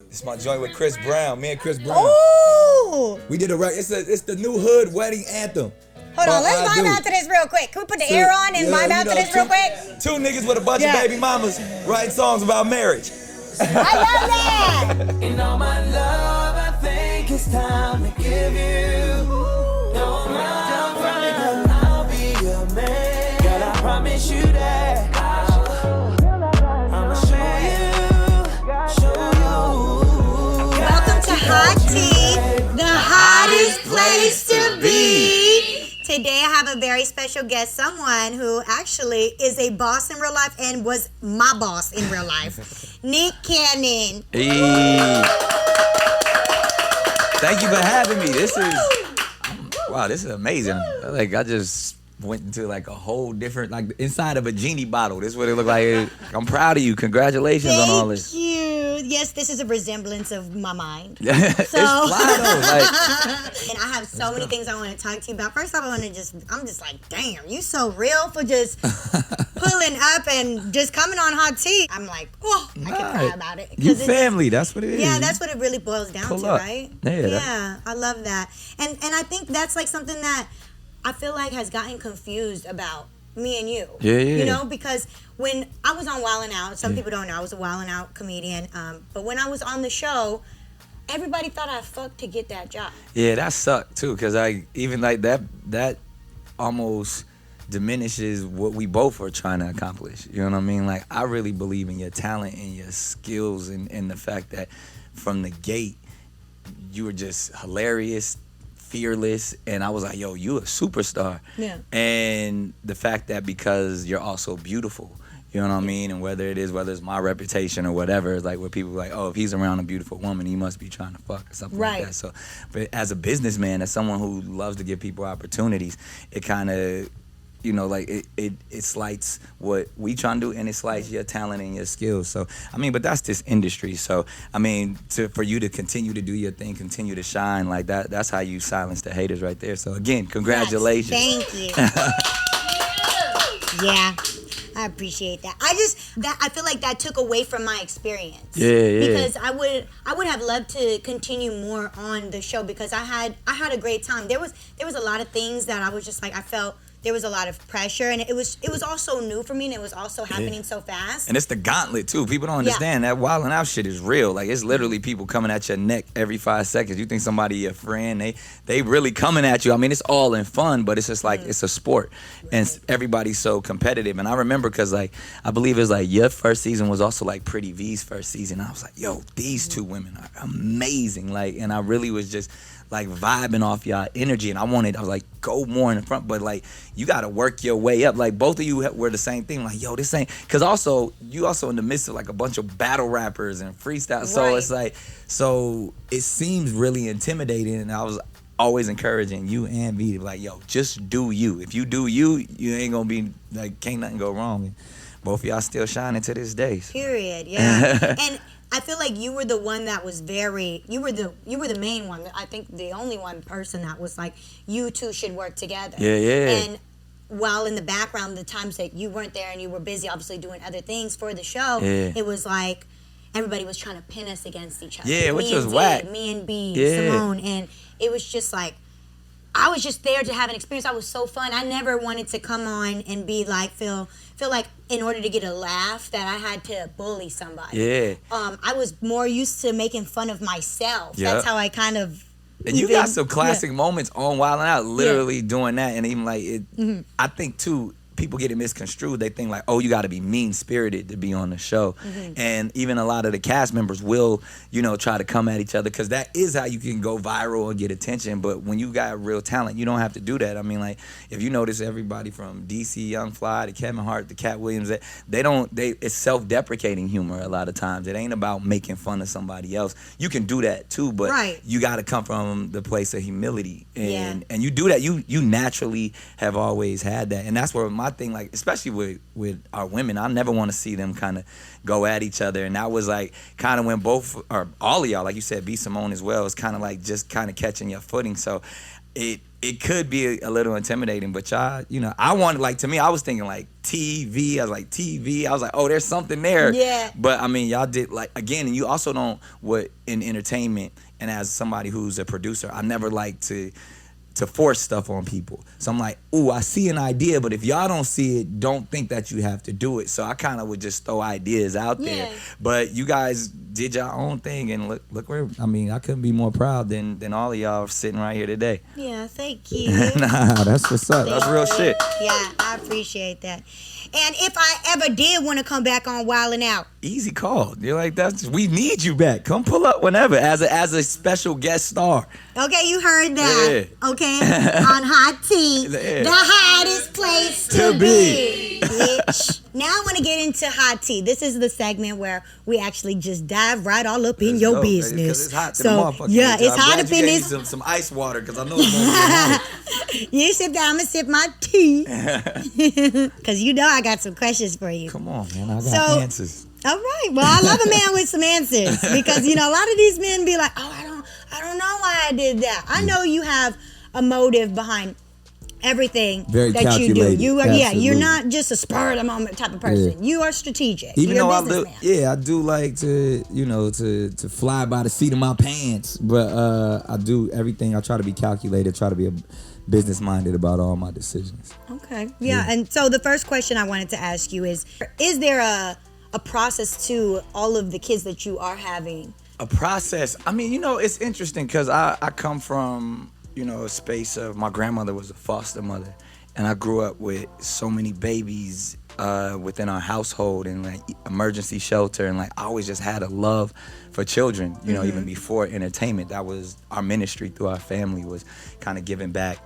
It's my joint with Chris Brown. Me and Chris Brown. Ooh! We did a record. It's the new hood wedding anthem. Hold on, let's vibe out to this real quick. Can we put the air on and vibe out to this real quick? Two niggas with a bunch of baby mamas writing songs about marriage. I love that! In all my love, I think it's time to give you. Don't run, I'll be your man. Girl, I promise you that. I'ma show you. Welcome to Hot Tea, the hottest place to be. Today I have a very special guest, someone who actually is a boss in real life and was my boss in real life. Nick Cannon. Hey. Thank you for having me. This is amazing. Like I just went into like a whole different, like inside of a genie bottle. This is what it looked like. I'm proud of you. Congratulations on all this. Thank you. Yes, this is a resemblance of my mind. So, it's fly though. And I have so many things I want to talk to you about. First off, I'm just like, damn, you so real for just pulling up and just coming on Hot Tea. I'm like, oh, I can cry about it. You family, that's what it is. Yeah, that's what it really boils down to, right? Yeah, I love that. And I think that's like something that I feel like has gotten confused about me and you. Yeah. You know, because when I was on Wildin' Out, some people don't know I was a Wildin' Out comedian, but when I was on the show, everybody thought I fucked to get that job. Yeah, that sucked too, because I even like that almost diminishes what we both are trying to accomplish. You know what I mean? Like, I really believe in your talent and your skills and the fact that from the gate, you were just hilarious, fearless, and I was like, yo, you a superstar. Yeah. And the fact that because you're also beautiful, you know what I mean? And whether it's my reputation or whatever, it's like where people are like, oh, if he's around a beautiful woman, he must be trying to fuck or something like that. So, but as a businessman, as someone who loves to give people opportunities, it kind of, you know, like it slights what we trying to do, and it slights your talent and your skills. So, I mean, but that's this industry. So, I mean, for you to continue to do your thing, continue to shine, like that's how you silence the haters right there. So, again, congratulations. Yes, thank you. Yeah, I appreciate that. I feel like that took away from my experience. Yeah. Because I would have loved to continue more on the show because I had a great time. There was a lot of things that I was just like, I felt there was a lot of pressure, and it was also new for me, and it was also happening so fast. And it's the gauntlet too. People don't understand that wilding out shit is real. Like, it's literally people coming at your neck every 5 seconds. You think somebody your friend, they really coming at you. I mean, it's all in fun, but it's just like it's a sport, and everybody's so competitive. And I remember because like I believe it's like your first season was also like Pretty V's first season. I was like, yo, these two women are amazing. Like, and I really was just like vibing off y'all energy, and I was like, go more in the front, but like you gotta work your way up. Like, both of you were the same thing, like, yo, this ain't, because you also in the midst of like a bunch of battle rappers and freestyle, so it's like, so it seems really intimidating, and I was always encouraging you and me to be like, yo, just do you. If you do you ain't gonna be like, can't nothing go wrong. And both of y'all still shining to this day. Period. Yeah. And I feel like you were the one that was you were the main one. I think the only one person that was like, you two should work together. Yeah. And while in the background, the times that you weren't there and you were busy obviously doing other things for the show, it was like everybody was trying to pin us against each other. Yeah, which was whack. Me and B, Simone, and it was just like, I was just there to have an experience. I was so fun. I never wanted to come on and be like, feel like in order to get a laugh that I had to bully somebody. Yeah. I was more used to making fun of myself. Yep. That's how I kind of. And you got some classic moments on Wild 'N Out, literally doing that, and even like it. I think too, people get it misconstrued. They think like, oh, you got to be mean-spirited to be on the show. And even a lot of the cast members will, you know, try to come at each other, because that is how you can go viral and get attention. But when you got real talent, you don't have to do that. I mean, like, if you notice, everybody from DC Young Fly to Kevin Hart to Cat Williams, it's self-deprecating humor a lot of times. It ain't about making fun of somebody else. You can do that too, but you got to come from the place of humility. And you do that. You naturally have always had that. And that's where my thing, like, especially with our women, I never want to see them kind of go at each other. And that was like kind of when both, or all of y'all, like you said, B. Simone as well, is kind of like just kind of catching your footing. So it could be a little intimidating, but y'all, you know, I wanted, like, to me, I was thinking like TV. I was like, TV. I was like, oh, there's something there. Yeah. But I mean, y'all did like, again, and you also don't, what in entertainment, and as somebody who's a producer, I never like to force stuff on people. So I'm like, ooh, I see an idea, but if y'all don't see it, don't think that you have to do it. So I kind of would just throw ideas out there. But you guys did your own thing, and look where, I mean, I couldn't be more proud than all of y'all sitting right here today. Yeah, thank you. Nah, that's what's up. That's real shit. Yeah, I appreciate that. And if I ever did want to come back on Wildin' Out, easy call. You're like, we need you back. Come pull up whenever as a special guest star. okay, you heard that. Yeah. Okay, on Hot Tea, Yeah. the hottest place to be. Bitch. Now I want to get into Hot Tea. This is the segment where we actually just dive right all up in your business. 'Cause it's hot to so, the motherfucker. yeah, it's I'm hot glad up you in gave this. me some ice water, because I know it's gonna be hot. You sip that, I'm going to sip my tea. Because you know I got some questions for you. Come on, man. I got answers. All right. Well, I love a man with some answers, because a lot of these men be like, "Oh, I don't know why I did that." I know you have a motive behind everything Very that you do. calculated. You are, Absolutely. you're not just a spur of the moment type of person. You are strategic. Even you're though a I do, businessman. I do like to fly by the seat of my pants, but I do everything. I try to be calculated, try to be business minded about all my decisions. Okay. Yeah. And so the first question I wanted to ask you is there a process to all of the kids that you are having? A process. I mean, it's interesting because I come from, a space of, my grandmother was a foster mother, and I grew up with so many babies within our household, and like emergency shelter, and like I always just had a love for children, even before entertainment. That was our ministry through our family, was kind of giving back.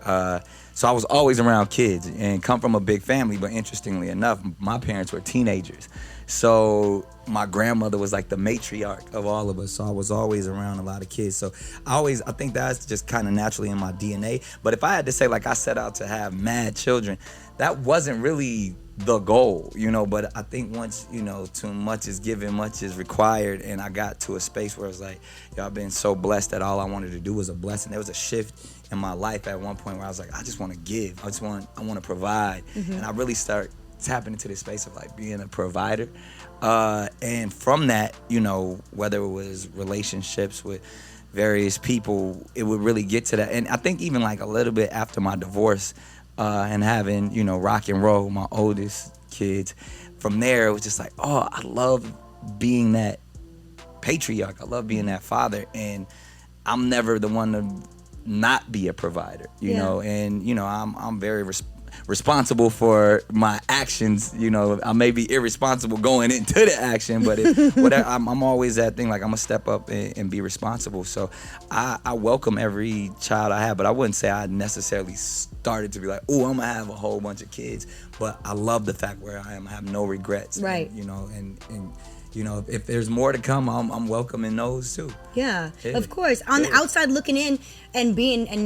So I was always around kids and come from a big family, but interestingly enough, my parents were teenagers. So my grandmother was like the matriarch of all of us. So I was always around a lot of kids. So I think that's just kind of naturally in my DNA. But if I had to say, like, I set out to have mad children, that wasn't really the goal, but I think once, too much is given, much is required. And I got to a space where it's like, I've been so blessed that all I wanted to do was a blessing. There was a shift in my life at one point where I was like, I just want to give. I want to provide. And I really start tapping into this space of like being a provider. And from that, whether it was relationships with various people, it would really get to that. And I think even like a little bit after my divorce, and having, rock and roll, my oldest kids, from there, it was just like, oh, I love being that patriarch. I love being that father. And I'm never the one to not be a provider, you know, and, I'm very responsible for my actions. I may be irresponsible going into the action, but I'm always that thing, like I'm gonna step up and be responsible. So I welcome every child I have, but I wouldn't say I necessarily started to be like, oh, I'm gonna have a whole bunch of kids, but I love the fact where I am. I have no regrets, right? And if there's more to come, I'm welcoming those too. Yeah, of course. On the outside looking in and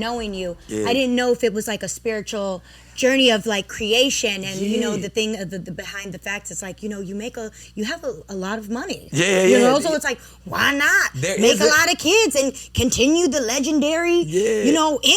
knowing you, I didn't know if it was like a spiritual journey of like creation and the thing of the behind the facts. It's like you have a lot a lot of money. So it's like, why not make a lot of kids and continue the legendary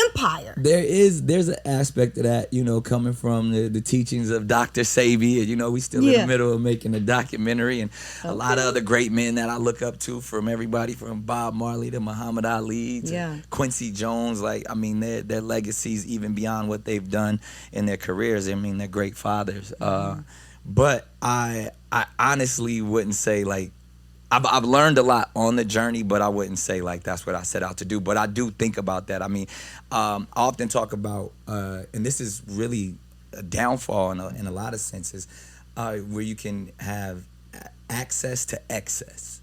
empire? There's an aspect of that, coming from the teachings of Dr. Sabi. We still in the middle of making a documentary, and a lot of other great men that I look up to, from everybody from Bob Marley to Muhammad Ali to Quincy Jones. Like, I mean, their legacies, even beyond what they've done in their careers, I mean, they're great fathers. But I honestly wouldn't say like I've learned a lot on the journey, but I wouldn't say like that's what I set out to do. But I do think about that. I mean, I often talk about, and this is really a downfall in a lot of senses, where you can have access to excess.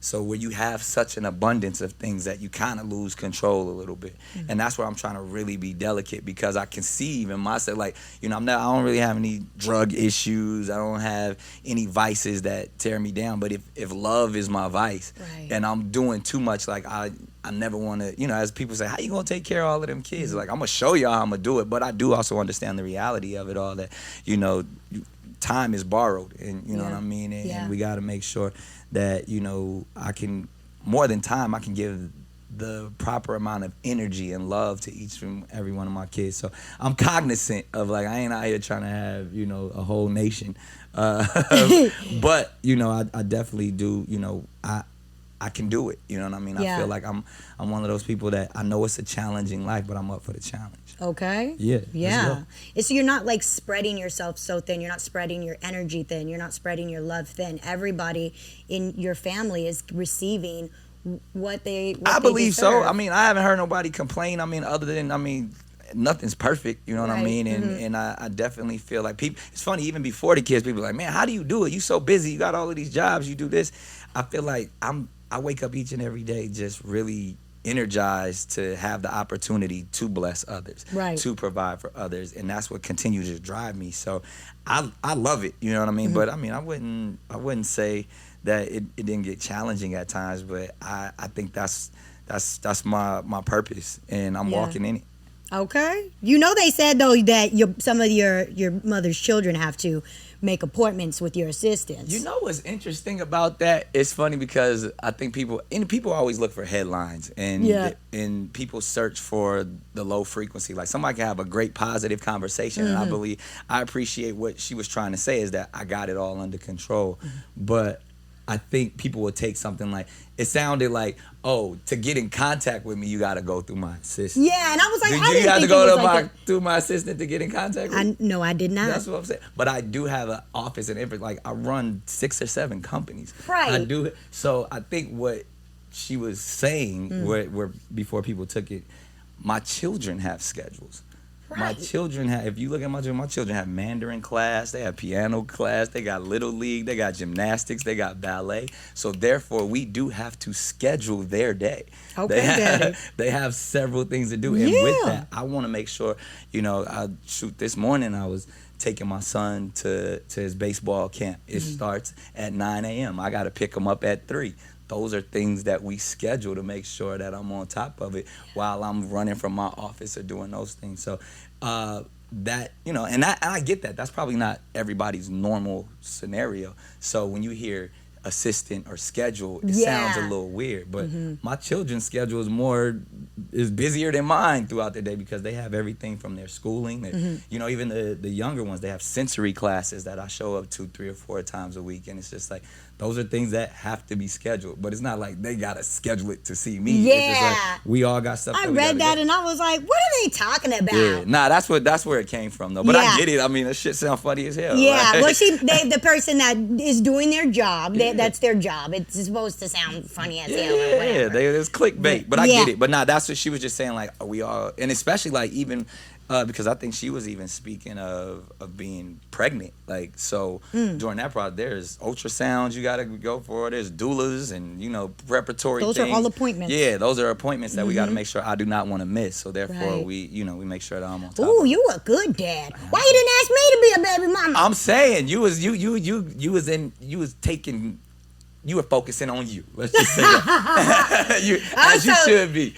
So where you have such an abundance of things that you kind of lose control a little bit. Mm-hmm. And that's where I'm trying to really be delicate, because I can see even myself, like, I don't really have any drug issues. I don't have any vices that tear me down. But if love is my vice, and I'm doing too much, like I never want to, as people say, how you going to take care of all of them kids? Mm-hmm. Like, I'm going to show y'all how I'm going to do it. But I do also understand the reality of it all, that, time is borrowed, and you know what I mean? And we got to make sure that, I can, more than time, I can give the proper amount of energy and love to each and every one of my kids. So I'm cognizant of like I ain't out here trying to have a whole nation, but I definitely do. I can do it. You know what I mean? I feel like I'm one of those people that I know it's a challenging life, but I'm up for the challenge. Okay. Yeah. So you're not like spreading yourself so thin. You're not spreading your energy thin. You're not spreading your love thin. Everybody in your family is receiving what they I believe so. deserve. I mean, I haven't heard nobody complain. I mean, other than nothing's perfect. You know what I mean? And I definitely feel like people. It's funny, even before the kids, people are like, man, how do you do it? You so busy. You got all of these jobs. You do this. I feel like I wake up each and every day just really energized to have the opportunity to bless others, to provide for others, and that's what continues to drive me. So I love it, you know what I mean? But I mean, I wouldn't say that it didn't get challenging at times, but I think that's my purpose, and I'm walking in it. Okay. They said though that some of your mother's children have to make appointments with your assistants. You know what's interesting about that? It's funny because I think people always look for headlines, and people search for the low frequency. Like somebody can have a great positive conversation, and I appreciate what she was trying to say is that I got it all under control. But I think people would take something like, it sounded like, oh, to get in contact with me, you got to go through my assistant. Yeah, and I was like, Did you have to go through my assistant to get in contact with me? No, I did not. That's what I'm saying. But I do have an office and everything. Like, I run 6 or 7 companies. Right. I do. So I think what she was saying, where before people took it, my children have schedules. Right. My children have, if you look at my children have Mandarin class, they have piano class, they got Little League, they got gymnastics, they got ballet. So therefore, we do have to schedule their day. Okay, they have several things to do. And with that, I want to make sure, this morning I was taking my son to his baseball camp. It starts at 9 a.m. I got to pick him up at 3. Those are things that we schedule to make sure that I'm on top of it while I'm running from my office or doing those things. So and I get that. That's probably not everybody's normal scenario. So when you hear assistant or schedule, it sounds a little weird. But my children's schedule is busier than mine throughout the day because they have everything from their schooling. Even the younger ones, they have sensory classes that I show up to 3 or 4 times a week. And it's just like, those are things that have to be scheduled. But it's not like they got to schedule it to see me. Yeah. It's just like, we all got stuff. I read that and I was like, what are they talking about? Yeah. Nah, that's where it came from, though. But I get it. I mean, that shit sounds funny as hell. Yeah. Right? Well, the person that is doing their job, that's their job. It's supposed to sound funny as hell. Yeah, it's clickbait. But I get it. But nah, that's what she was just saying, like, we all, and especially like even because I think she was even speaking of being pregnant. Like, so during that process, there's ultrasounds you got to go for. There's doulas and, preparatory things. Those are all appointments. Yeah, those are appointments that we got to make sure I do not want to miss. So therefore, we make sure that I'm on top. Ooh, you a good dad. Why you didn't ask me to be a baby mama? I'm saying you were focusing on you. Let's just say that. You should be.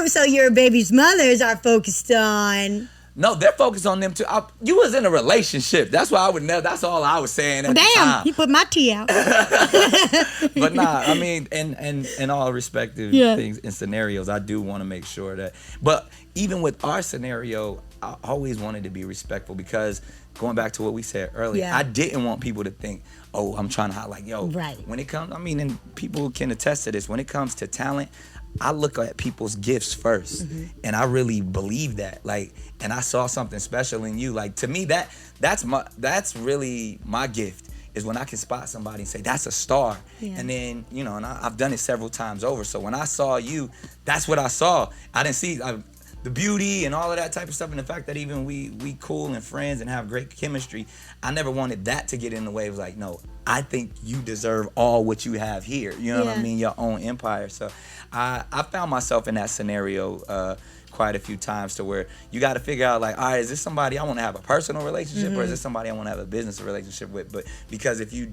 So your baby's mothers are focused on. No, they're focused on them too. You was in a relationship. That's why I would never. That's all I was saying at the time. You put my tea out. But nah, I mean, in all respective things and scenarios, I do want to make sure that. But even with our scenario, I always wanted to be respectful because going back to what we said earlier, I didn't want people to think, oh, I'm trying to highlight, when it comes, and people can attest to this, when it comes to talent, I look at people's gifts first, and I really believe that. Like, and I saw something special in you. Like, to me, that's really my gift is when I can spot somebody and say that's a star, and then and I've done it several times over. So when I saw you, that's what I saw. I didn't see the beauty and all of that type of stuff, and the fact that even we cool and friends and have great chemistry. I never wanted that to get in the way. It was like, no, I think you deserve all what you have here. You know what I mean? Your own empire. So I found myself in that scenario quite a few times to where you got to figure out, like, all right, is this somebody I want to have a personal relationship or is this somebody I want to have a business relationship with? But because if you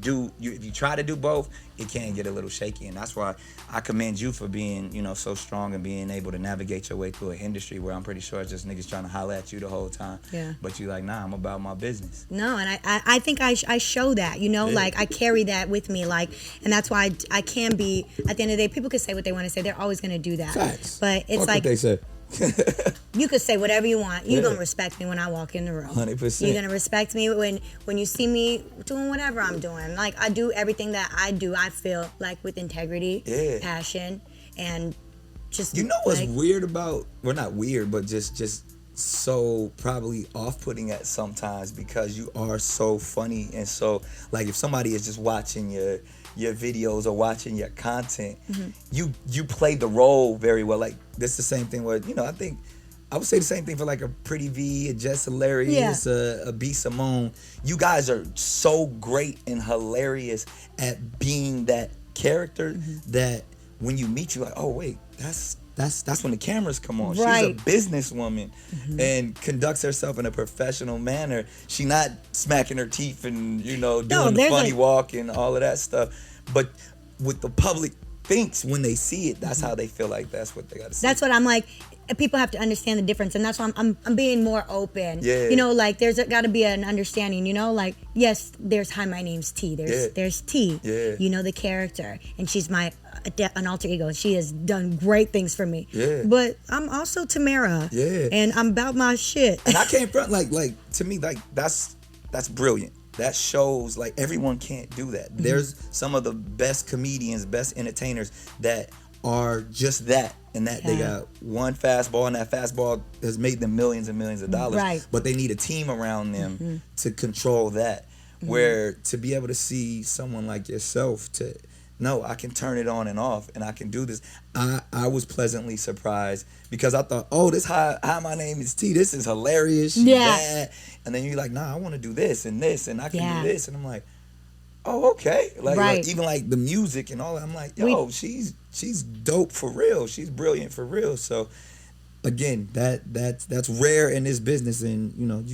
try to do both, it can get a little shaky, and that's why I commend you for being so strong and being able to navigate your way through an industry where I'm pretty sure it's just niggas trying to holler at you the whole time. Yeah. But you like, nah, I'm about my business. No, and I think I show that. Like I carry that with me, like, and that's why I can be. At the end of the day, people can say what they want to say. They're always going to do that. Facts. But it's Fuck like what they say. you could say whatever you want. You're Yeah. gonna respect me when I walk in the room. 100%. You're gonna respect me when you see me doing whatever I'm doing. Like I do everything that I do. I feel like with integrity, Yeah. passion, and just. You know what's like, weird about, well, not weird, but just so probably off-putting at sometimes, because you are so funny, and so like if somebody is just watching your videos or watching your content, you play the role very well. Like this the same thing where, you know, I think I would say the same thing for like a Pretty V, a Jess Hilarious, a B Simone. You guys are so great and hilarious at being that character that when you meet, you're like, oh wait, that's when the cameras come on. Right. She's a businesswoman and conducts herself in a professional manner. She not smacking her teeth and, you know, doing the funny walk and all of that stuff. But what the public thinks when they see it, that's how they feel like that's what they got to see. That's what I'm like. People have to understand the difference, and that's why I'm being more open. Yeah. You know, like there's got to be an understanding. You know, like yes, there's hi, my name's T. There's T. Yeah. You know the character, and she's an alter ego, and she has done great things for me. Yeah. But I'm also Tamera. Yeah. And I'm about my shit. And I came from like to me, like that's brilliant. That shows like everyone can't do that. There's some of the best comedians, best entertainers that are just that, and that they got one fastball, and that fastball has made them millions and millions of dollars. Right. But they need a team around them to control that. Where to be able to see someone like yourself to, no, I can turn it on and off, and I can do this. I was pleasantly surprised, because I thought, oh, this hi, my name is T. This is hilarious. She's bad. And then you're like, nah, I want to do this, and I can do this. And I'm like, oh, okay. Like even like the music and all that. I'm like, yo, she's dope for real. She's brilliant for real. So again, that's rare in this business, and you know,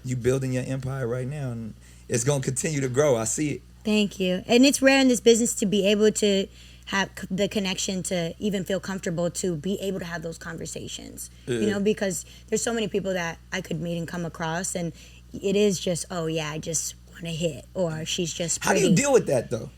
you building your empire right now, and it's gonna continue to grow. I see it. Thank you. And it's rare in this business to be able to have the connection to even feel comfortable to be able to have those conversations. You know, because there's so many people that I could meet and come across, and it is just, oh yeah, I just want to hit, or she's just pretty. How do you deal with that though?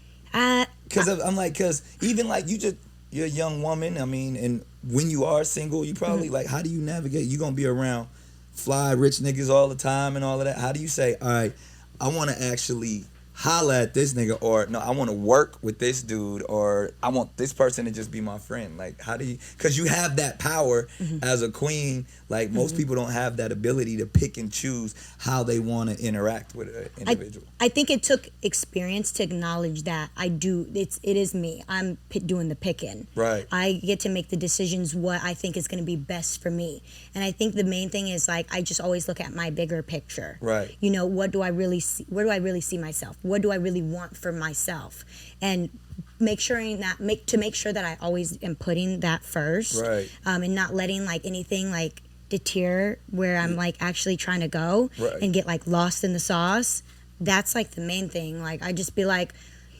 Because even like you're a young woman. I mean, and when you are single, you probably like, how do you navigate? You're gonna be around fly rich niggas all the time and all of that. How do you say, all right, I want to actually holla at this nigga, or no, I want to work with this dude, or I want this person to just be my friend? Like, how do you, because you have that power as a queen. Like most people don't have that ability to pick and choose how they want to interact with an individual. I think it took experience to acknowledge that I do. It is me. I'm doing the picking. Right. I get to make the decisions what I think is going to be best for me. And I think the main thing is like I just always look at my bigger picture. Right. You know, what do I really see? Where do I really see myself? What do I really want for myself? And make sure that I always am putting that first. Right. And not letting like anything like deter where I'm like actually trying to go and get like lost in the sauce. That's like the main thing. Like I just be like,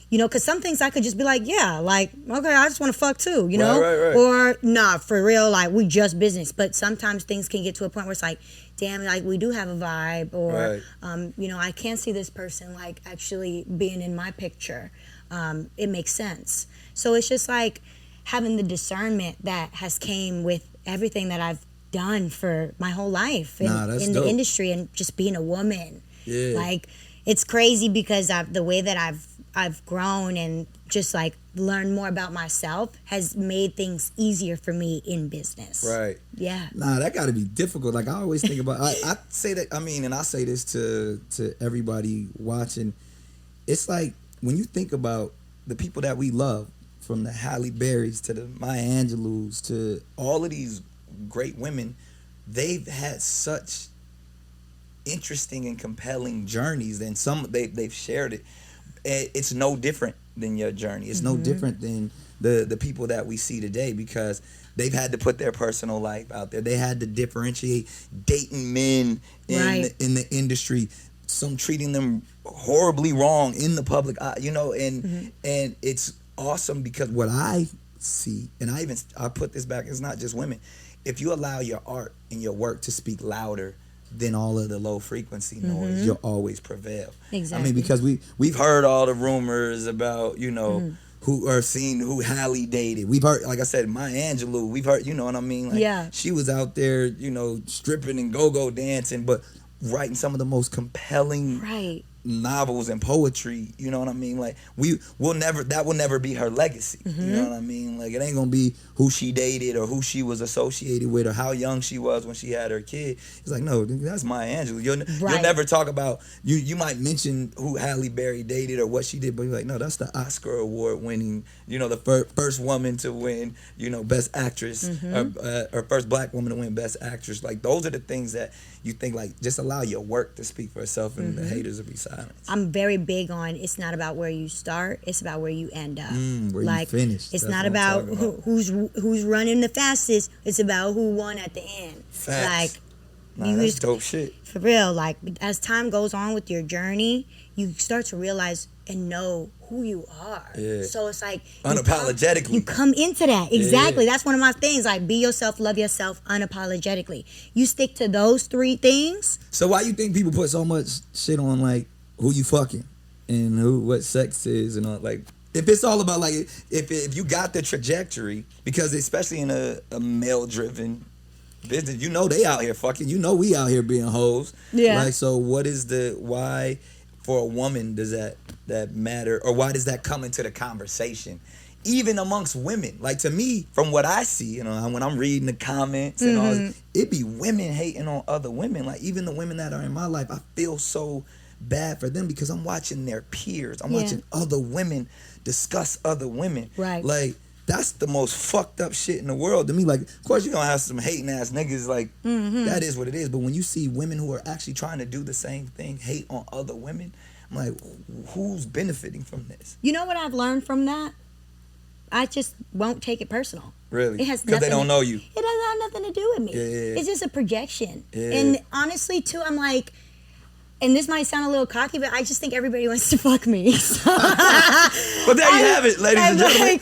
you know, because some things I could just be like, yeah, like, okay, I just want to fuck too, you know? Right. Or nah, for real, like we just business. But sometimes things can get to a point where it's like, damn, like we do have a vibe, or you know, I can see this person like actually being in my picture. It makes sense. So it's just like having the discernment that has came with everything that I've done for my whole life in the industry, and just being a woman. Yeah. Like it's crazy because the way that I've grown and just like learned more about myself has made things easier for me in business. Right. Yeah. Nah, that got to be difficult. Like I always think about, I say that, I mean, and I say this to everybody watching. It's like when you think about the people that we love, from the Halle Berrys to the Maya Angelou's to all of these great women, they've had such interesting and compelling journeys, and some they've shared it. It's no different than your journey. It's no different than the people that we see today, because they've had to put their personal life out there. They had to differentiate dating men in the industry, some treating them horribly wrong in the public eye, you know, and it's awesome, because what I see, and I put this back, it's not just women. If you allow your art and your work to speak louder then all of the low frequency noise, you'll always prevail. Exactly. I mean, because we've heard all the rumors about, you know, who Halle dated. We've heard, like I said, Maya Angelou. We've heard, you know what I mean? Like, she was out there, you know, stripping and go-go dancing, but writing some of the most compelling novels and poetry, you know what I mean? Like, that will never be her legacy. You know what I mean? Like, it ain't gonna be who she dated or who she was associated with or how young she was when she had her kid. It's like, no, that's Maya Angelou. You'll never talk about, you might mention who Halle Berry dated or what she did, but you're like, no, that's the Oscar award winning, you know, the first woman to win, you know, Best Actress, or first black woman to win Best Actress. Like, those are the things that you think, like, just allow your work to speak for itself and the haters will be silent. I'm very big on, it's not about where you start, it's about where you end up. Where like, you finish. It's not about who's running the fastest, it's about who won at the end. Facts. Like, that's dope shit. For real, like, as time goes on with your journey, you start to realize and know who you are. Yeah. So it's like unapologetically. You come into that. Exactly. Yeah. That's one of my things. Like, be yourself, love yourself unapologetically. You stick to those 3 things. So why you think people put so much shit on, like, who you fucking and what sex is and all, like, if it's all about, like, if you got the trajectory, because especially in a male driven business, you know they out here fucking, you know we out here being hoes. Yeah. Like, so what is why for a woman does that matter, or why does that come into the conversation even amongst women? Like, to me, from what I see, you know, when I'm reading the comments and all this, it be women hating on other women. Like, even the women that are in my life, I feel so bad for them because I'm watching their peers, I'm watching other women discuss other women. Right. Like, that's the most fucked up shit in the world to me. Like, of course you're gonna have some hating ass niggas, like, that is what it is. But when you see women who are actually trying to do the same thing hate on other women, I'm like, who's benefiting from this? You know what I've learned from that? I just won't take it personal. Really? It has because they don't know you. It doesn't have nothing to do with me. Yeah. It's just a projection. Yeah. And honestly, too, I'm like, and this might sound a little cocky, but I just think everybody wants to fuck me. But there you have it, ladies and gentlemen.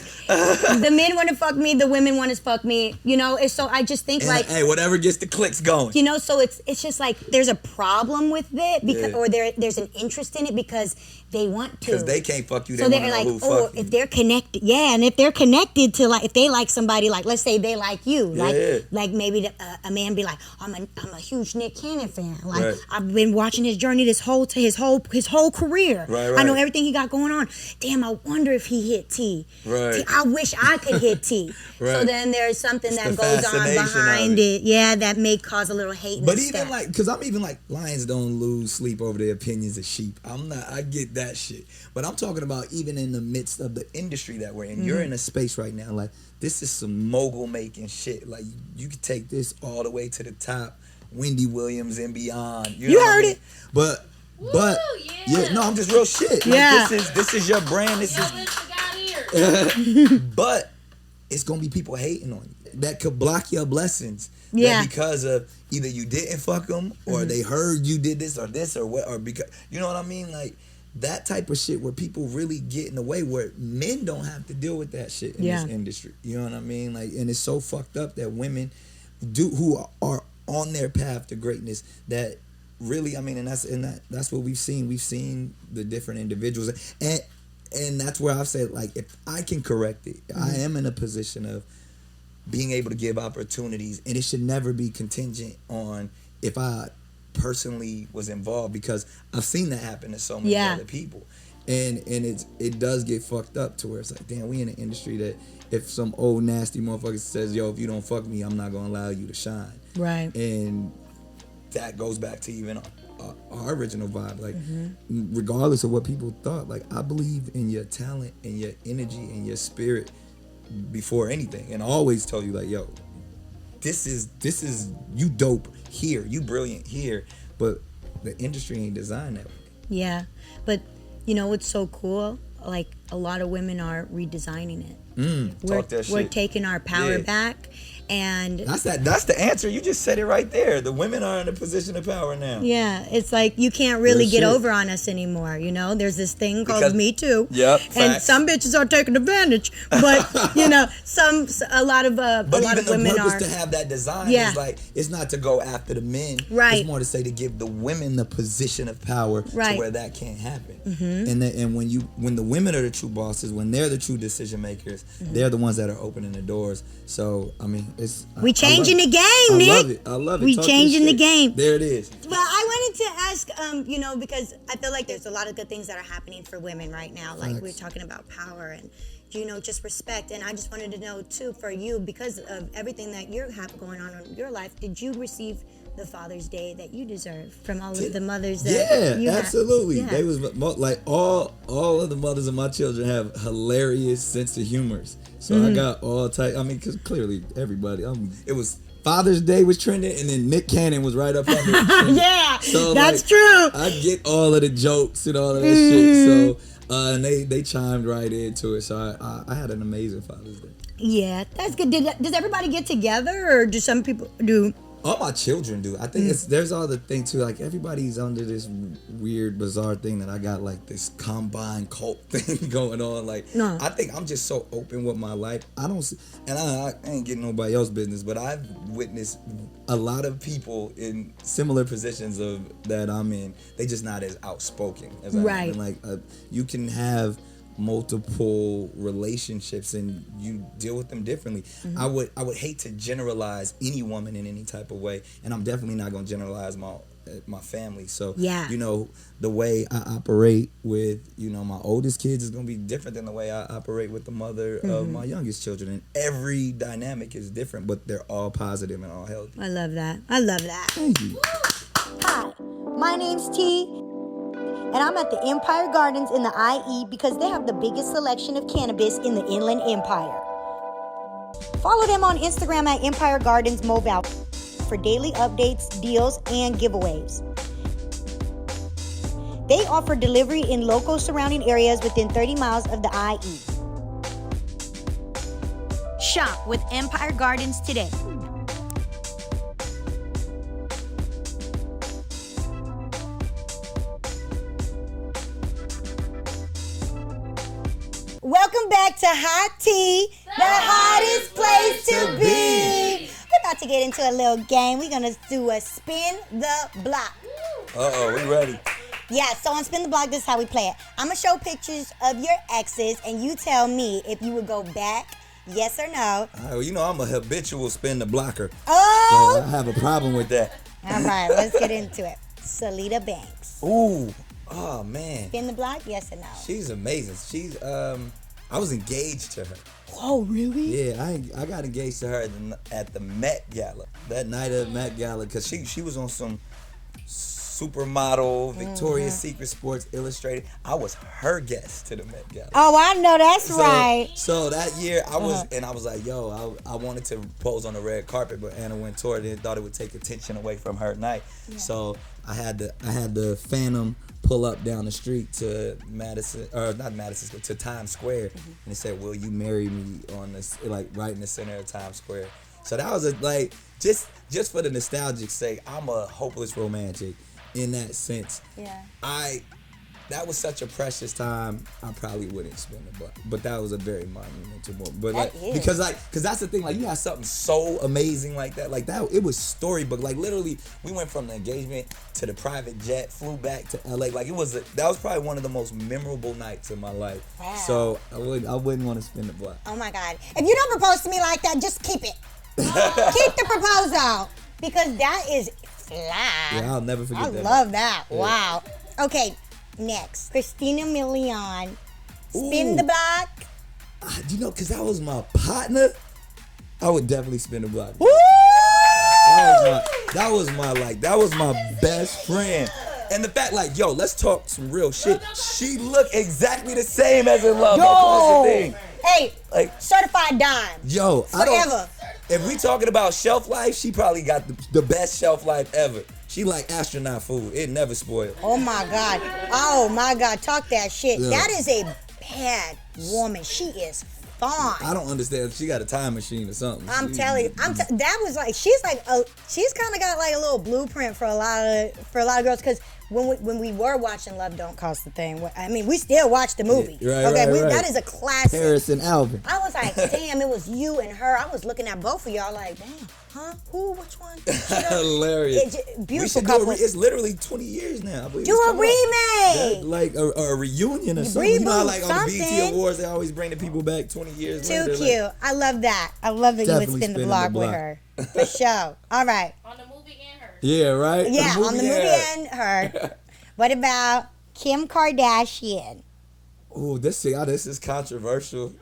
The men want to fuck me, the women want to fuck me, you know. And so I just think, like, hey, whatever gets the clicks going, you know. So it's just like there's a problem with it because, or there's an interest in it because they want to. Because they can't fuck you. So they're like, oh, if they're connected, and if they're connected to, like, if they like somebody, like, let's say they like you, like maybe a man be like, I'm a huge Nick Cannon fan, like, I've been watching his journey his whole career. Right. I know everything he got going on. Damn, I wonder if he hit T. Right. I wish I could hit T. So then there's something that goes on behind it. Yeah, that may cause a little hate. But even like, because I'm even like, lions don't lose sleep over the opinions of sheep. I get that shit. But I'm talking about even in the midst of the industry that we're in. You're in a space right now, like, this is some mogul making shit. Like, you could take this all the way to the top, Wendy Williams and beyond. You know heard it. But no, I'm just real shit. Yeah. Like, this is your brand. This is. But it's gonna be people hating on you that could block your blessings. Yeah. Because of either you didn't fuck them, or they heard you did this or what, or because, you know what I mean, like, that type of shit where people really get in the way, where men don't have to deal with that shit in this industry. You know what I mean? Like, and it's so fucked up that women who are on their path to greatness, that really, I mean, and that's what we've seen. We've seen the different individuals, and that's where I've said, like, if I can correct it, I am in a position of being able to give opportunities, and it should never be contingent on if I personally was involved, because I've seen that happen to so many other people, and it does get fucked up to where it's like, damn, we in an industry that if some old nasty motherfucker says, yo, if you don't fuck me, I'm not gonna allow you to shine. Right. And that goes back to even our original vibe, like, regardless of what people thought, like, I believe in your talent and your energy and your spirit before anything, and I always tell you, like, yo, this is you dope here, you brilliant here, but the industry ain't designed that way. Yeah, but you know what's so cool? Like, a lot of women are redesigning it. Talk that shit. We're taking our power back, And that's the answer. You just said it right there. The women are in a position of power now. yeah, it's like you can't really get over on us anymore. You know, there's this thing called Me Too. Yep. And some bitches are taking advantage, but you know, a lot of women are. But even the purpose to have that design is like, it's not to go after the men. Right. It's more to say to give the women the position of power to where that can't happen. And when the women are the true bosses, when they're the true decision makers, they're the ones that are opening the doors. So I mean, we changing the game, Nick. I love it. We changing the game. There it is. Well, I wanted to ask, you know, because I feel like there's a lot of good things that are happening for women right now. Like we're talking about power and, you know, just respect. And I just wanted to know too, for you, because of everything that you have going on in your life, did you receive the Father's Day that you deserve from all of the mothers that you absolutely. have? They was like all of the mothers of my children have hilarious sense of humors. So I got all type. I mean, because clearly everybody. It was Father's Day was trending, and then Nick Cannon was right up under it. Yeah, so that's true. I get all of the jokes and all of that shit. So and they chimed right into it. So I had an amazing Father's Day. Yeah, that's good. Does everybody get together, or do some people do? All my children do. I think there's all the thing too. Like everybody's under this weird, bizarre thing that I got like this combined cult thing going on. Like I think I'm just so open with my life. I don't see, and I ain't getting nobody else's business, but I've witnessed a lot of people in similar positions of that I'm in. They just not as outspoken as I am. And like you can have multiple relationships and you deal with them differently. I would hate to generalize any woman in any type of way, and I'm definitely not going to generalize my family. So you know, the way I operate with, you know, my oldest kids is going to be different than the way I operate with the mother of my youngest children, and every dynamic is different, but they're all positive and all healthy. I love that. Thank you. Hi, my name's T. And I'm at the Empire Gardens in the IE because they have the biggest selection of cannabis in the Inland Empire. Follow them on Instagram at Empire Gardens Mobile for daily updates, deals, and giveaways. They offer delivery in local surrounding areas within 30 miles of the IE. Shop with Empire Gardens today. Welcome back to Hot Tea, the hottest place to be. We're about to get into a little game. We're going to do a spin the block. Uh-oh, we ready. Yeah, so on Spin the Block, this is how we play it. I'm going to show pictures of your exes, and you tell me if you would go back, yes or no. All right, well, you know I'm a habitual spin the blocker. Oh! So I have a problem with that. All right, let's get into it. Salita Banks. Ooh. Oh, man. Spin the block, yes or no? She's amazing. She's, I was engaged to her. Oh, really? Yeah, I got engaged to her at the Met Gala. That night of Met Gala, because she was on some supermodel, Victoria's Secret Sports Illustrated. I was her guest to the Met Gala. Oh, I know that's right. So that year, I was like, yo, I wanted to pose on the red carpet, but Anna Wintour didn't thought it would take attention away from her night. Yeah. So I had the Phantom pull up down the street to to Times Square, and they said, "Will you marry me on this, like right in the center of Times Square?" So that was just for the nostalgic sake. I'm a hopeless romantic in that sense. Yeah. That was such a precious time. I probably wouldn't spend the block, but that was a very monumental moment. But because that's the thing. Like you have something so amazing like that. It was storybook. Like literally, we went from the engagement to the private jet, flew back to LA. Like that was probably one of the most memorable nights of my life. Wow. So I wouldn't want to spend the block. Oh my God! If you don't propose to me like that, just keep it. Keep the proposal because that is fly. Yeah, I'll never forget that. I love that. Yeah. Wow. Okay. Next, Christina Milian. Spin the block. You know, because that was my partner, I would definitely spin the block. Woo! That was my best friend. And the fact, like, yo, let's talk some real shit. She looked exactly the same as in love. Yo! That's the thing. Hey, like certified dime. Yo, forever. If we talking about shelf life, she probably got the best shelf life ever. She like astronaut food. It never spoiled. Oh my God. Talk that shit. Yeah. That is a bad woman. She is marathon. I don't understand. She got a time machine or something. I'm telling you, that was like she's kind of got like a little blueprint for a lot of girls because when we were watching Love Don't Cost a Thing, I mean we still watch the movie. Yeah, right. That is a classic. Paris and Alvin. I was like, damn, it was you and her. I was looking at both of y'all like, damn, huh? Who? Which one? Hilarious. Beautiful we should couple. It's literally 20 years now. I believe Do a remake. Like a reunion or something. Reboot, you know, like on the something. BET Awards, they always bring the people back 20 years Too later. cute. Like, I love that. I love that you would Definitely spin the spinning block the with block. her. For sure. All right. On the movie and her. yeah, right? Yeah, on the movie and her. What about Kim Kardashian? Oh, this is controversial.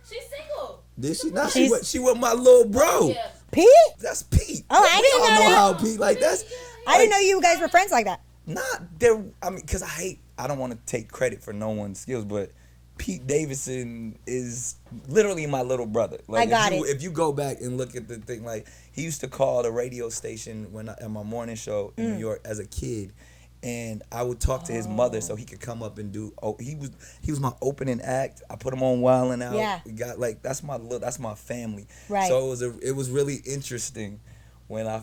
She's single. Did she? Not she with my little bro. Yeah. Pete? That's Pete. Oh, I didn't We all know know that. how Pete like that's. I didn't know you guys were friends like that. Not there. I mean, because I don't want to take credit for no one's skills, but Pete Davidson is literally my little brother. Like, I got if you go back and look at the thing, like he used to call the radio station at my morning show in New York as a kid, and I would talk to his mother so he could come up and do. Oh, he was my opening act. I put him on Wild 'N Out. Yeah. We got like that's my family. Right. So it was really interesting when I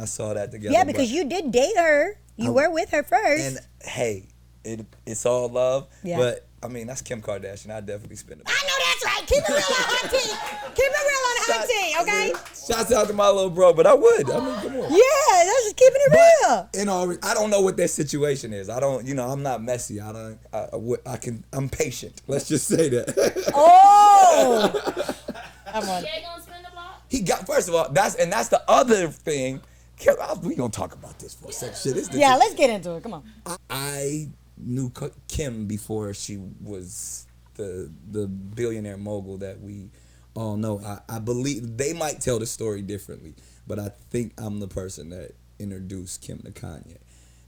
saw that together. Yeah, because you did date her. You were with her first. And hey, it's all love. Yeah. But I mean, that's Kim Kardashian. I definitely spend it. I know that's right. Keep it real on her team. Keep it real on her team, okay? Shouts out to my little bro, but I would. I mean, come on. Yeah, that's just keeping it real. I don't know what their situation is. I don't, I'm not messy. I'm patient. Let's just say that. Oh. Come on. Jay gonna spin the block? He got, first of all, that's the other thing. We gonna talk about this for a second. Yeah, let's get into it. Come on. I knew Kim before she was the billionaire mogul that we all know. I believe they might tell the story differently, but I think I'm the person that introduced Kim to Kanye.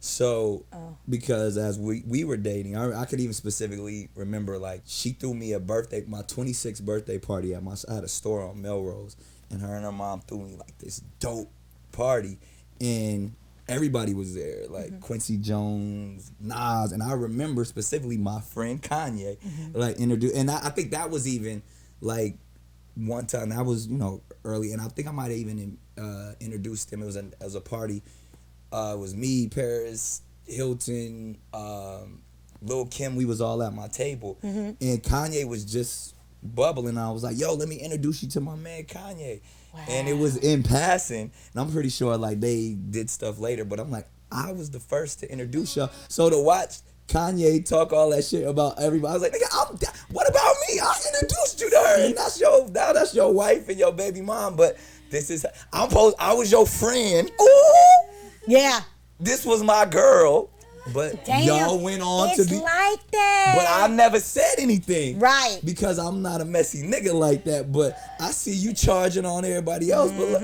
So, because as we were dating, I could even specifically remember, like, she threw me my 26th birthday party I had a store on Melrose, and her mom threw me like this dope party, and everybody was there, like Quincy Jones, Nas, and I remember specifically my friend Kanye, like introduced, and I think that was even like one time that was early, and I think I might have even introduced him. It was as a party. It was me, Paris Hilton, Lil Kim. We was all at my table, and Kanye was just bubbling. I was like, "Yo, let me introduce you to my man Kanye." Wow. And it was in passing, and I'm pretty sure like they did stuff later, but I'm like, I was the first to introduce y'all. So to watch Kanye talk all that shit about everybody, I was like, nigga, what about me? I introduced you to her, and that's your wife and your baby mom. But I was your friend. Ooh, Yeah. this was my girl. But Damn, y'all went on to be like that. But I never said anything. Right. Because I'm not a messy nigga like that. But I see you charging on everybody else. But like,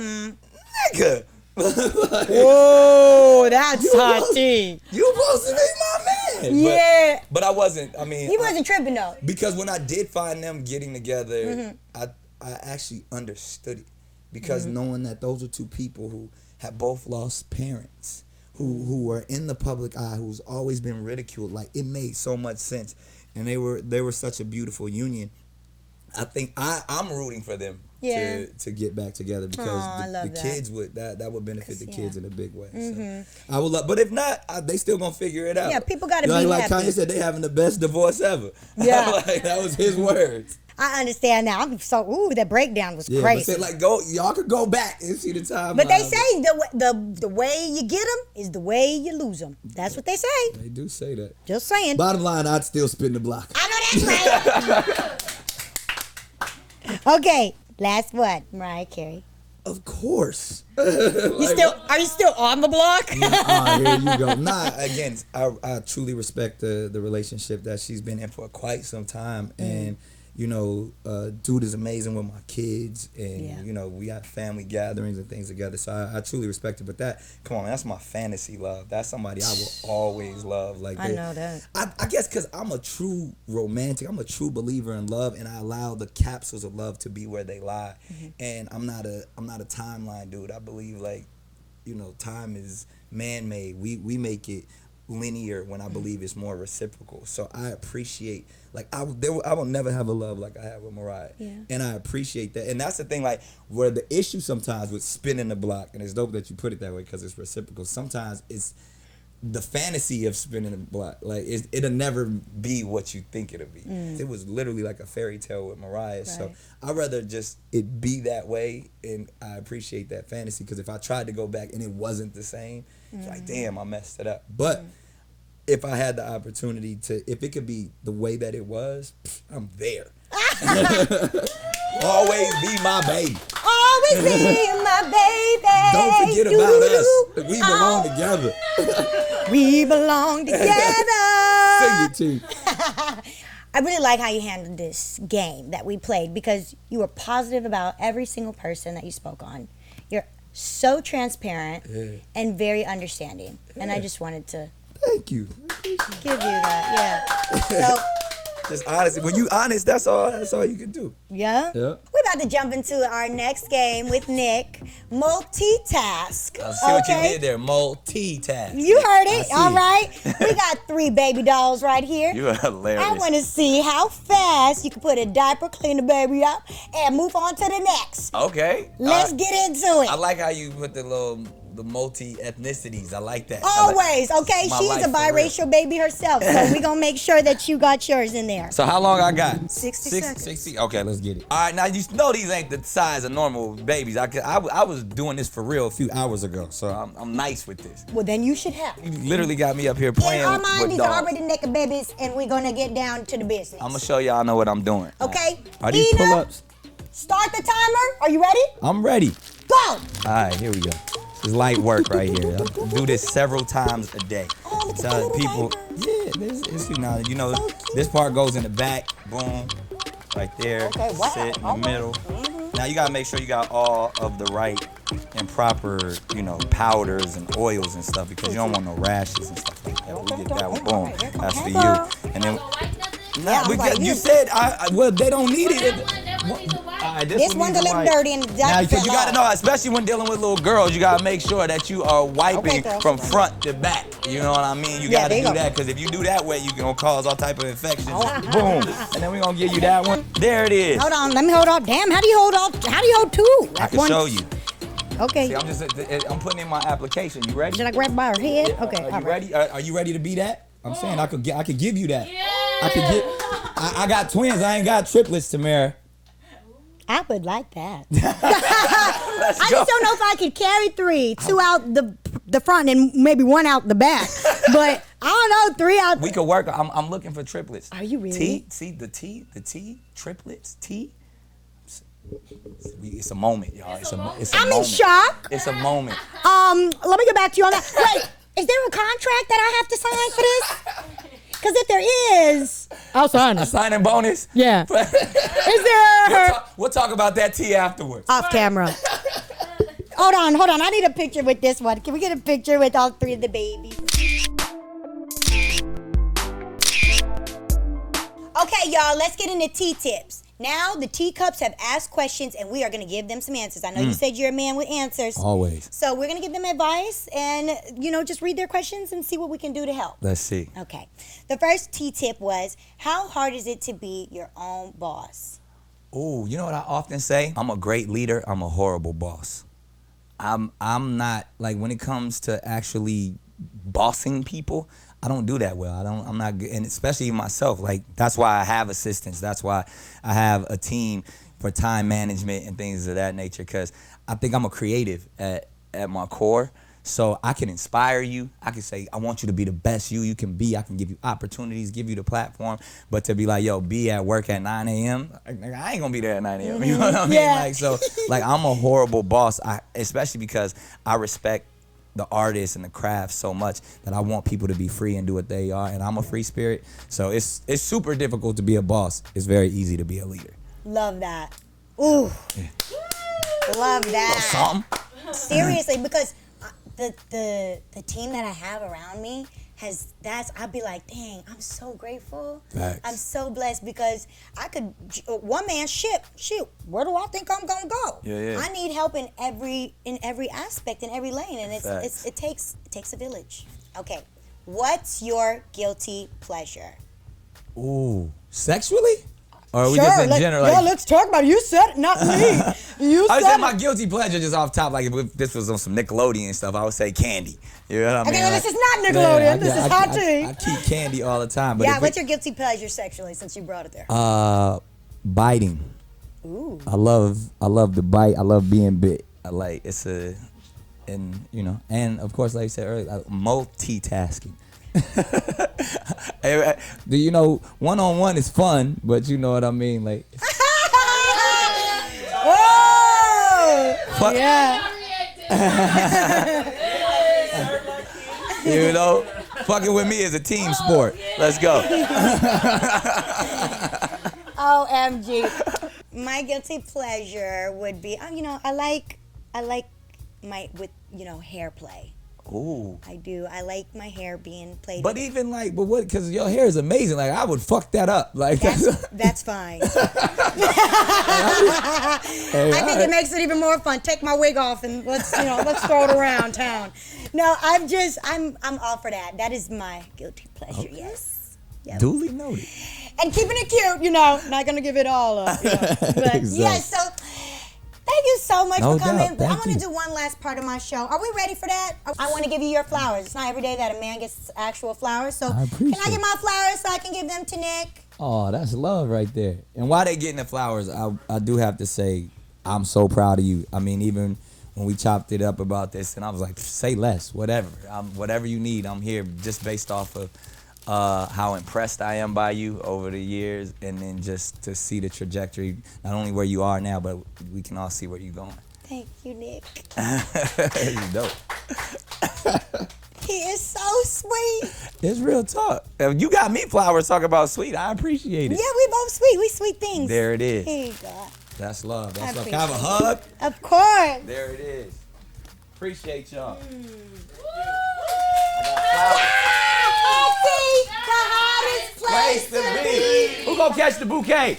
nigga. Like, Whoa, that's hot tea. You supposed to be my man. Yeah. But I wasn't. I mean, He wasn't tripping though. because when I did find them getting together, I actually understood it. Because knowing that those are two people who have both lost parents, who were in the public eye, who's always been ridiculed, like it made so much sense, and they were such a beautiful union. I think I'm rooting for them to get back together because the kids would that would benefit the kids in a big way. So I would love, but if not, they still gonna figure it out. Yeah, people gotta be like happy. Kanye said, they having the best divorce ever. Yeah. Like, that was his words. I understand now. I'm so that breakdown was Yeah, crazy. but say, y'all could go back and see the time. But they say the way you get them is the way you lose them. That's what they say. They do say that. Just saying. Bottom line, I'd still spin the block. I know that's right. Okay, last one. Mariah Carey. Of course. Are you still on the block? Here you go. Again, I truly respect the relationship that she's been in for quite some time, and dude is amazing with my kids, and we have family gatherings and things together. So I truly respect it. But that's my fantasy love. That's somebody I will always love. Like I know that. I guess because I'm a true romantic. I'm a true believer in love, and I allow the capsules of love to be where they lie. And I'm not a timeline dude. I believe time is man-made. We make it linear when I believe it's more reciprocal. So I appreciate, like, I will never have a love like I have with Mariah. Yeah. And I appreciate that. And that's the thing, like, where the issue sometimes with spinning the block, and it's dope that you put it that way because it's reciprocal. Sometimes it's the fantasy of spinning the block. Like, it'll never be what you think it'll be. It was literally like a fairy tale with Mariah. Right. So I'd rather just it be that way, and I appreciate that fantasy, because if I tried to go back and it wasn't the same, it's like, damn, I messed it up. But if I had the opportunity to, if it could be the way that it was, I'm there. Always be my baby. Always be my baby. Don't forget about us. We belong together. We belong together. Sing it, T. I really like how you handled this game that we played, because you were positive about every single person that you spoke on. You're so transparent and very understanding. And I just wanted to Thank you. give you that. Yeah. So, Just honestly, when you honest, that's all you can do. yeah. Yeah. We're about to jump into our next game with Nick. Multitask. I see what you did there. Multitask. You heard it. I see. All right. We got 3 baby dolls right here. You are hilarious. I want to see how fast you can put a diaper, clean the baby up, and move on to the next. Okay. Let's get into it. I like how you put the multi-ethnicities. I like that. Always. Okay, My she's life a for real. biracial baby herself, so we're going to make sure that you got yours in there. So how long I got? 60 seconds. 60. Okay, let's get it. All right, now you know these ain't the size of normal babies. I was doing this for real a few hours ago, so I'm nice with this. Well, then you should have. You literally got me up here playing In our mind, with these dogs. are already naked babies, and we're going to get down to the business. I'm gonna show y'all know what I'm doing. Okay? Are these Ina, pull-ups? start the timer. Are you ready? I'm ready. Go. All right, here we go. This is light work right here. I do this several times a day. Oh, look at the Tell little people, diaper. yeah, this is this part goes in the back, boom, right there. Okay, wow. Sit in the Okay. middle. Now you gotta make sure you got all of the right and proper, powders and oils and stuff, because you don't want no rashes and stuff like that. We get that one, boom. That's for you. And then, you said, well, they don't need it. All right, This one's a needs little white. dirty and Now, that because you gotta know, especially when dealing with little girls, you gotta make sure that you are wiping Okay, from front to back. You know what I mean? You Yeah, gotta there do you go. that, because if you do that way, you gonna cause all type of infections. Boom. And then we're gonna give you that one. There it is. Hold on, let me hold on. Damn, how do you hold on? How do you hold 2? I can show you. Okay. See, I'm putting in my application. You ready? Should I grab by her head? Okay. Are all you right. ready? Are you ready to be that? I'm saying I could give you that. I could get. I got twins. I ain't got triplets, Tamera. I would like that. Let's I go. just don't know if I could carry 3, 2 out the front and maybe 1 out the back. But I don't know, 3 out. We could work. I'm looking for triplets. Are you really? T. See the T. Triplets. T. It's a moment, y'all. It's a moment. I'm in shock. It's a moment. Let me get back to you on that. Wait, is there a contract that I have to sign for this? Because if there is, I'll sign A it. signing bonus. Yeah. Is there We'll talk about that T afterwards. off camera? Hold on. I need a picture with this one. Can we get a picture with all 3 of the babies? Okay, y'all, let's get into tea tips. Now, the teacups have asked questions, and we are going to give them some answers. I know you said you're a man with answers. Always. So we're going to give them advice and, just read their questions and see what we can do to help. Let's see. Okay. The first tea tip was, how hard is it to be your own boss? Ooh, you know what I often say? I'm a great leader. I'm a horrible boss. I'm not, like, when it comes to actually bossing people, I don't do that well. I'm not good, and especially myself. Like, that's why I have assistants. That's why I have a team for time management and things of that nature, because I think I'm a creative at my core. So I can inspire you. I can say, I want you to be the best you can be. I can give you opportunities, give you the platform. But to be like, yo, be at work at 9 a.m., I ain't gonna be there at 9 a.m. You know what I mean? Yeah. Like, so, like, I'm a horrible boss, especially because I respect the artists and the craft so much that I want people to be free and do what they are. And I'm a free spirit. So it's super difficult to be a boss. It's very easy to be a leader. Love that. Ooh. Love that. Something. Seriously, because the team that I have around me I'd be like, dang, I'm so grateful. Facts. I'm so blessed, because I could, one man shoot, where do I think I'm gonna go? Yeah. I need help in every aspect, in every lane, and Facts. it takes a village. Okay, What's your guilty pleasure? Ooh, sexually? Or are we just in general? Yeah, Like, let's talk about it. You said it, not me. You I would said say my it. guilty pleasure just off top, like if this was on some Nickelodeon stuff, I would say candy. You know what I mean? Okay, well, Like, this is not Nickelodeon. yeah, This is hot tea. I keep candy all the time. But Yeah, if what's your guilty pleasure sexually since you brought it there? biting. Ooh. I love the bite. I love being bit. I like and of course, like you said earlier, multitasking. You know, one-on-one is fun, but you know what I mean, like. Whoa! Yeah. You know, fucking with me is a team sport. Let's go. OMG. My guilty pleasure would be, I like my hair play. Ooh. I do. I like my hair being played. But even like, because your hair is amazing. Like, I would fuck that up. Like, that's fine. I think it makes it even more fun. Take my wig off and let's throw it around town. No, I'm all for that. That is my guilty pleasure. Okay. Yes. Yep. Duly noted. And keeping it cute, not gonna give it all up. But Exactly. yeah, so thank you so much for coming. Doubt. I want to do one last part of my show. Are we ready for that? I want to give you your flowers. It's not every day that a man gets actual flowers. So I appreciate can I get my flowers so I can give them to Nick? Oh, that's love right there. And while they getting the flowers, I do have to say, I'm so proud of you. I mean, even when we chopped it up about this, and I was like, say less, whatever. Whatever you need, I'm here just based off of how impressed I am by you over the years, and then just to see the trajectory, not only where you are now, but we can all see where you're going. Thank you, Nick. You dope. He is so sweet. It's real talk. You got me flowers talking about sweet. I appreciate it. Yeah, we both sweet. We sweet things. There it is. Here you go. That's love. That's love. I Can I have a hug? Of course. There it is. Appreciate y'all. The hottest place to be. Who gonna catch the bouquet?